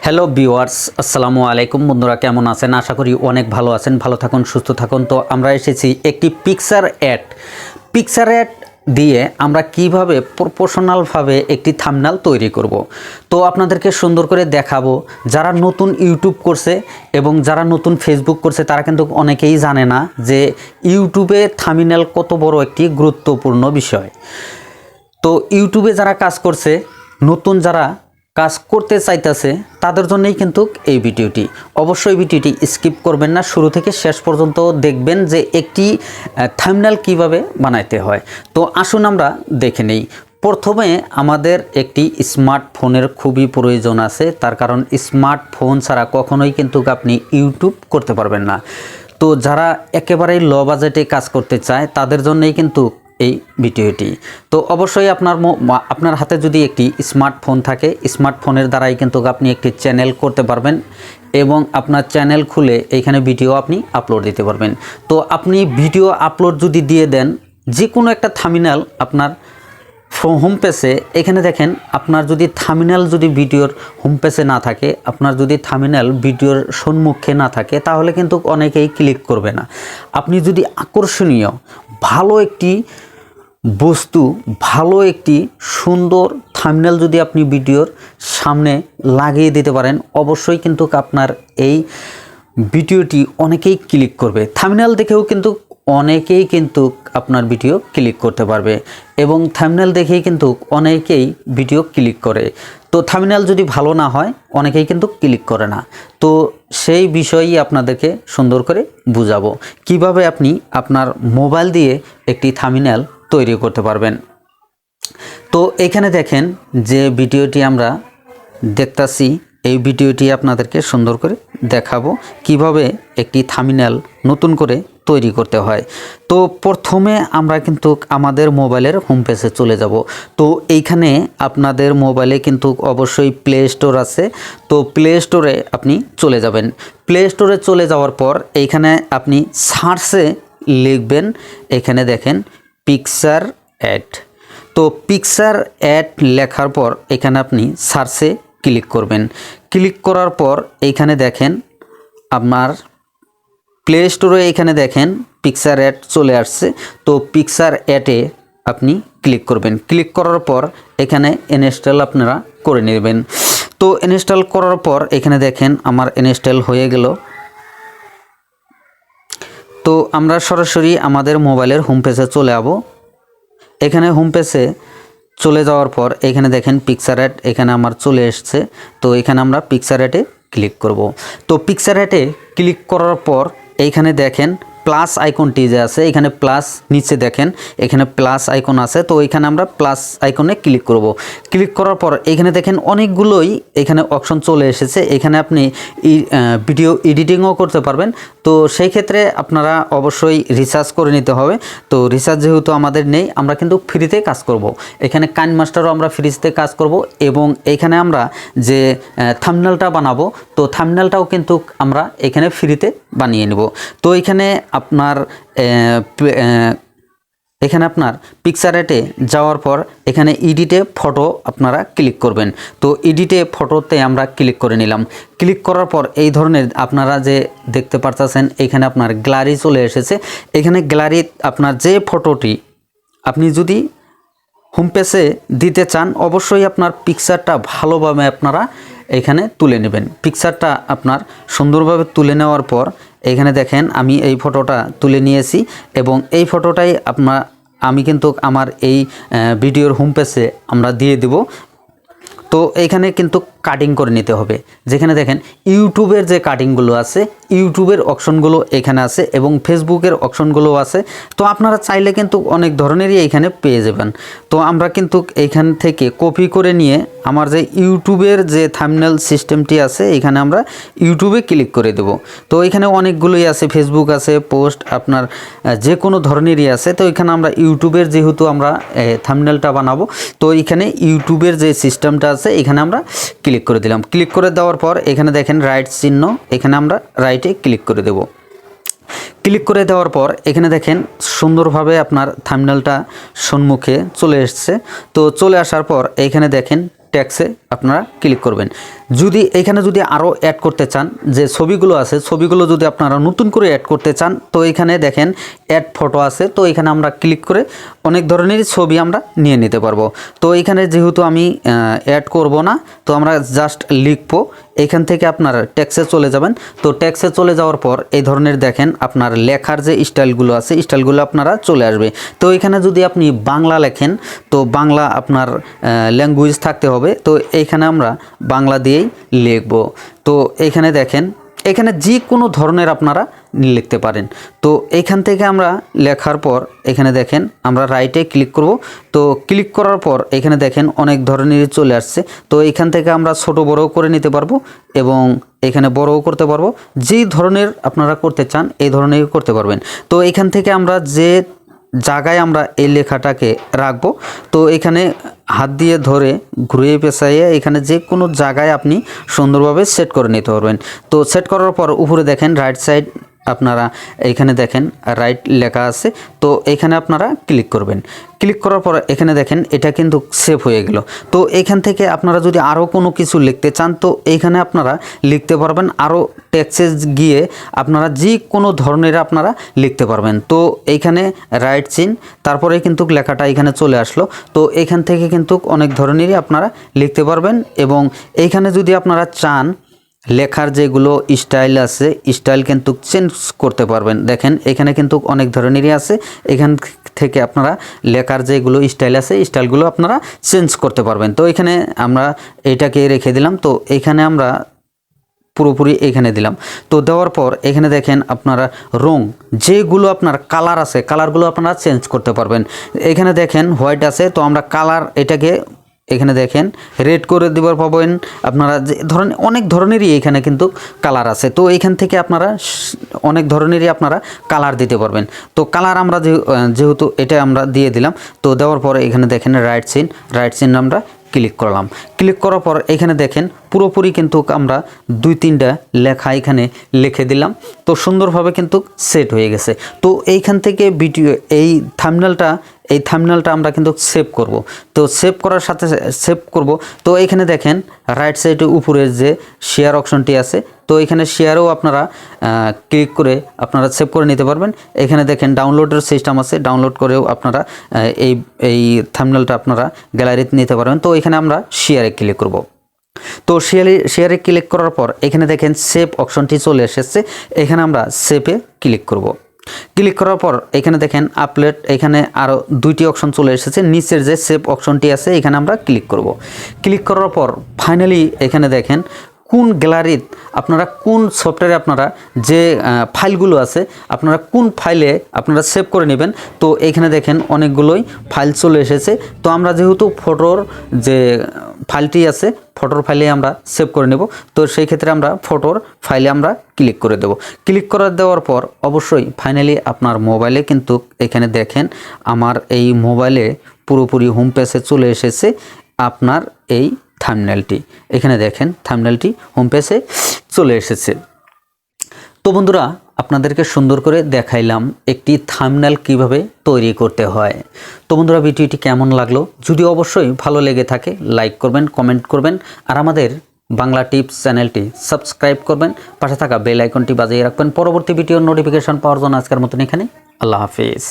Hello viewers, আসসালামু আলাইকুম। বন্ধুরা কেমন আছেন? আশা করি অনেক ভালো আছেন। ভালো থাকুন, সুস্থ থাকুন। তো আমরা এসেছি একটি পিকচার অ্যাড দিয়ে আমরা কিভাবে প্রপোর্শনালভাবে একটি থাম্বনেল তৈরি করব। তো আপনাদেরকে সুন্দর করে দেখাবো। যারা নতুন ইউটিউব করছে এবং যারা নতুন ফেসবুক করছে তারা কিন্তু অনেকেই জানে না যে ইউটিউবে থাম্বনেল কত বড় একটি গুরুত্বপূর্ণ বিষয়। তো ইউটিউবে যারা কাজ করছে, নতুন যারা কাজ করতে চাইতেছে তাদের জন্যই কিন্তু এই ভিডিওটি। অবশ্যই ভিডিওটি স্কিপ করবেন না, শুরু থেকে শেষ পর্যন্ত দেখবেন যে একটি থাম্বনেল কিভাবে বানাইতে হয়। তো আসুন আমরা দেখে নেই। প্রথমে আমাদের একটি স্মার্টফোনের খুবই প্রয়োজন আছে, তার কারণ স্মার্টফোন ছাড়া কখনোই কিন্তু আপনি ইউটিউব করতে পারবেন না। তো যারা একেবারেই লো বাজেটে কাজ করতে চায় তাদের জন্যই কিন্তু এই ভিডিওটি। তো অবশ্যই আপনার হাতে যদি একটি স্মার্টফোন থাকে, স্মার্টফোনের দ্বারাই কিন্তু আপনি একটি চ্যানেল করতে পারবেন এবং আপনার চ্যানেল খুলে এইখানে ভিডিও আপনি আপলোড দিতে পারবেন। তো আপনি ভিডিও আপলোড যদি দিয়ে দেন, যে কোনো একটা থাম্বনেল আপনার হোম পেজে, এখানে দেখেন আপনার যদি থাম্বনেল যদি ভিডিওর হোম পেজে না থাকে, আপনার যদি থাম্বনেল ভিডিওর সম্মুখে না থাকে, তাহলে কিন্তু অনেকেই ক্লিক করবে না। আপনি যদি আকর্ষণীয় ভালো একটি বস্তু, ভালো একটি সুন্দর থাম্বনেল যদি আপনি ভিডিওর সামনে লাগিয়ে দিতে পারেন, অবশ্যই কিন্তু আপনার এই ভিডিওটি অনেকেই ক্লিক করবে। থাম্বনেল দেখেও কিন্তু অনেকেই কিন্তু আপনার ভিডিও ক্লিক করতে পারবে এবং থাম্বনেল দেখেই কিন্তু অনেকেই ভিডিও ক্লিক করে। তো থাম্বনেল যদি ভালো না হয় অনেকেই কিন্তু ক্লিক করে না। তো সেই বিষয়ই আপনাদেরকে সুন্দর করে বুঝাবো কিভাবে আপনি আপনার মোবাইল দিয়ে একটি থাম্বনেল তৈরি করতে পারবেন। তো এখানে দেখেন যে ভিডিওটি আমরা দেখতাছি, এই ভিডিওটি আপনাদেরকে সুন্দর করে দেখাবো কিভাবে একটি থাম্বনেল নতুন করে তৈরি করতে হয়। তো প্রথমে আমরা কিন্তু আমাদের মোবাইলের হোম পেজে চলে যাব। তো এইখানে আপনাদের মোবাইলে কিন্তু অবশ্যই প্লে স্টোর আছে। তো প্লে স্টোরে আপনি চলে যাবেন। প্লে স্টোরে চলে যাওয়ার পর এইখানে আপনি সার্চে লিখবেন, এখানে দেখেন পিকচার অ্যাড। তো পিকচার অ্যাড লেখার পর এখানে আপনি সার্চে ক্লিক করবেন। ক্লিক করার পর এইখানে দেখেন আপনার প্লে স্টোরে এখানে দেখেন পিকচার অ্যাড চলে আসছে। তো পিকচার অ্যাডে আপনি ক্লিক করবেন। ক্লিক করার পর এখানে ইনস্টল আপনারা করে নেবেন। তো ইনস্টল করার পর এখানে দেখেন আমার ইনস্টল হয়ে গেল। তো আমরা সরাসরি আমাদের মোবাইলের হোম পেজে চলে যাব। এখানে হোম পেজে চলে যাওয়ার পর এখানে দেখেন পিকচার অ্যাড এখানে আমার চলে এসছে। তো এখানে আমরা পিকচার অ্যাডে ক্লিক করব। তো পিকচার অ্যাডে ক্লিক করার পর এইখানে দেখেন প্লাস আইকনটি যে আছে, এখানে প্লাস নিচে দেখেন এখানে প্লাস আইকন আছে। তো এখানে আমরা প্লাস আইকনে ক্লিক করব। ক্লিক করার পর এখানে দেখেন অনেকগুলোই এখানে অপশন চলে এসেছে। এখানে আপনি ভিডিও এডিটিংও করতে পারবেন। তো সেই ক্ষেত্রে আপনারা অবশ্যই রিসার্চ করে নিতে হবে। তো রিসার্চ যেহেতু আমাদের নেই, আমরা কিন্তু ফ্রিতে কাজ করব। এখানে কাইনমাস্টারও আমরা ফ্রিতে কাজ করব এবং এখানে আমরা যে থাম্বনেলটা বানাবো, তো থাম্বনেলটাও কিন্তু আমরা এখানে ফ্রিতে বানিয়ে নেব। তো এখানে আপনার পিকচার অ্যাডে যাওয়ার পর এখানে এডিটে ফটো আপনারা ক্লিক করবেন। তো এডিটে ফটোতে আমরা ক্লিক করে নিলাম। ক্লিক করার পর এই ধরনের আপনারা যে দেখতে পারতেছেন এখানে আপনার গ্যালারি চলে এসেছে। এখানে গ্যালারি আপনার যে ফটোটি আপনি যদি হোম পেজে দিতে চান, অবশ্যই আপনার পিকচারটা ভালোভাবে আপনারা এখানে তুলে নেবেন। পিকচারটা আপনার সুন্দরভাবে তুলে নেওয়ার পর এখানে দেখেন আমি এই ফটোটা তুলে নিয়েছি এবং এই ফটোটাই আমি কিন্তু আমার এই ভিডিওর হোম পেজে আমরা দিয়ে দেব। তো এইখানে কিন্তু কাটিং করে নিতে হবে। যেখানে দেখেন ইউটিউবের যে কাটিংগুলো আছে, ইউটিউবের অপশনগুলো এখানে আছে এবং ফেসবুকের অপশনগুলো আছে। তো আপনারা চাইলে কিন্তু অনেক ধরনেরই এইখানে পেয়ে যাবেন। তো আমরা কিন্তু এইখান থেকে কপি করে নিয়ে আমার যে ইউটিউবের যে থাম্বনেল সিস্টেমটি আছে এখানে আমরা ইউটিউবে ক্লিক করে দেব। তো এখানে অনেকগুলোই আছে, ফেসবুক আছে, পোস্ট আপনার যে কোনো ধরনেরই আছে। তো এখানে আমরা ইউটিউবের যেহেতু আমরা থাম্বনেলটা বানাবো, তো এখানে ইউটিউবের যে সিস্টেমটা আছে এখানে আমরা ক্লিক করে দিলাম। ক্লিক করে দেওয়ার পর এখানে দেখেন রাইট চিহ্ন, এখানে আমরা রাইটে ক্লিক করে দেব। ক্লিক করে দেওয়ার পর এখানে দেখেন সুন্দরভাবে আপনার থাম্বনেলটা সম্মুখে চলে এসছে। তো চলে আসার পর এখানে দেখেন ট্যাক্সে আপনারা ক্লিক করবেন। যদি এখানে যদি আরও অ্যাড করতে চান, যে ছবিগুলো আছে ছবিগুলো যদি আপনারা নতুন করে অ্যাড করতে চান, তো এখানে দেখেন অ্যাড ফটো আছে, তো এখানে আমরা ক্লিক করে অনেক ধরনের ছবি আমরা নিয়ে নিতে পারবো। তো এখানে যেহেতু আমি অ্যাড করব না, তো আমরা জাস্ট লিখবো। এখান থেকে আপনার ট্যাক্সে চলে যাবেন। তো ট্যাক্সে চলে যাওয়ার পর এই ধরনের দেখেন আপনার লেখার যে স্টাইলগুলো আছে স্টাইলগুলো আপনারা চলে আসবে। তো এখানে যদি আপনি বাংলা লেখেন, তো বাংলা আপনার ল্যাঙ্গুয়েজ থাকতে হবে। তো এইখানে আমরা বাংলা দিয়েই লিখব। তো এখানে দেখেন এখানে যে কোনো ধরনের আপনারা লিখতে পারেন। তো এইখান থেকে আমরা লেখার পর এখানে দেখেন আমরা রাইটে ক্লিক করব। তো ক্লিক করার পর এখানে দেখেন অনেক ধরনের চলে আসছে। তো এখান থেকে আমরা ছোট বড়ও করে নিতে পারবো এবং এখানে বড়ও করতে পারবো। যেই ধরনের আপনারা করতে চান এই ধরনের করতে পারবেন। তো এখান থেকে আমরা যে জায়গায় আমরা এই লেখাটাকে রাখবো, তো এখানে হাত দিয়ে ধরে ঘুরিয়ে পেঁচাইয়ে এখানে যে কোনো জায়গায় আপনি সুন্দরভাবে সেট করে নিতে পারবেন। তো সেট করার পর উপরে দেখেন রাইট সাইড আপনারা এখানে দেখেন রাইট লেখা আছে। তো এখানে আপনারা ক্লিক করবেন। ক্লিক করার পর এখানে দেখেন এটা কিন্তু সেভ হয়ে গেল। তো এখান থেকে আপনারা যদি আরও কোনো কিছু লিখতে চান, তো এইখানে আপনারা লিখতে পারবেন। আরও টেক্সে গিয়ে আপনারা যে কোনো ধরনের আপনারা লিখতে পারবেন। তো এইখানে রাইট চিন তারপরে কিন্তু লেখাটা এখানে চলে আসলো। তো এখান থেকে কিন্তু অনেক ধরনেরই আপনারা লিখতে পারবেন এবং এইখানে যদি আপনারা চান লেখার যেগুলো স্টাইল আছে স্টাইল কিন্তু চেঞ্জ করতে পারবেন। দেখেন এখানে কিন্তু অনেক ধরনেরই আছে। এখান থেকে আপনারা লেখার যেগুলো স্টাইল আছে স্টাইলগুলো আপনারা চেঞ্জ করতে পারবেন। তো এখানে আমরা এটাকে রেখে দিলাম। তো এখানে আমরা পুরোপুরি এখানে দিলাম। তো দেওয়ার পর এখানে দেখেন আপনারা রং যেগুলো আপনার কালার আছে কালারগুলো আপনারা চেঞ্জ করতে পারবেন। এখানে দেখেন হোয়াইট আছে, তো আমরা কালার এটাকে এখানে দেখেন রেড করে দেবার পাবেন আপনারা। যে ধরনের অনেক ধরনেরই এখানে কিন্তু কালার আছে। তো এখান থেকে আপনারা অনেক ধরনেরই আপনারা কালার দিতে পারবেন। তো কালার আমরা যেহেতু এটা আমরা দিয়ে দিলাম। তো দেওয়ার পরে এখানে দেখেন রাইট সিন আমরা ক্লিক করলাম। ক্লিক করার পর এখানে দেখেন পুরোপুরি কিন্তু আমরা 2-3টা লেখা এখানে লিখে দিলাম। তো সুন্দরভাবে কিন্তু সেট হয়ে গেছে। তো এইখান থেকে ভিডিও এই থাম্বনেলটা আমরা কিন্তু সেভ করব। তো সেভ করার সাথে সেভ করব। তো এখানে দেখেন রাইট সাইডে উপরের যে শেয়ার অপশনটি আছে, তো এখানে শেয়ারও আপনারা ক্লিক করে আপনারা সেভ করে নিতে পারবেন। এখানে দেখেন ডাউনলোডের সিস্টেম আছে, ডাউনলোড করেও আপনারা এই থাম্বনেলটা আপনারা গ্যালারিতে নিতে পারবেন। তো এখানে আমরা শেয়ারে ক্লিক করব। তো শেয়ারে ক্লিক করার পর এখানে দেখেন সেভ অপশনটি চলে এসেছে। এখানে আমরা সেভে ক্লিক করব। ক্লিক করার পর এখানে দেখেন আপলোড, এখানে আরও 2টি অপশন চলে এসেছে। নিচের যে সেভ অপশনটি আছে এখানে আমরা ক্লিক করব। ক্লিক করার পর ফাইনালি এখানে দেখেন কোন গ্যালারিত আপনারা কোন সফটওয়্যারে আপনারা যে ফাইলগুলো আছে আপনারা কোন ফাইলে আপনারা সেভ করে নেবেন। তো এখানে দেখেন অনেকগুলোই ফাইল চলে এসেছে। তো আমরা যেহেতু ফটোর যে ফাইলটি আছে ফটোর ফাইলে আমরা সেভ করে নেব। তো সেই ক্ষেত্রে আমরা ফটোর ফাইলে আমরা ক্লিক করে দেব। ক্লিক করে দেওয়ার পর অবশ্যই ফাইনালি আপনার মোবাইলে কিন্তু এখানে দেখেন আমার এই মোবাইলে পুরোপুরি হোম পেজে চলে এসেছে আপনার এই থাম্বনেলটি। এখানে দেখেন থাম্বনেলটি হোম পেজে চলে এসেছে। তো বন্ধুরা আপনাদেরকে সুন্দর করে দেখাইলাম একটি থাম্বনেল কিভাবে তৈরি করতে হয়। তো বন্ধুরা ভিডিওটি কেমন লাগলো? যদি অবশ্যই ভালো লেগে থাকে লাইক করবেন, কমেন্ট করবেন আর আমাদের বাংলা টিপস চ্যানেলটি সাবস্ক্রাইব করবেন। পাশে থাকা বেল আইকনটি বাজিয়ে রাখবেন পরবর্তী ভিডিওর নোটিফিকেশন পাওয়ার জন্য। আজকের মতন এখানে আল্লাহ হাফেজ।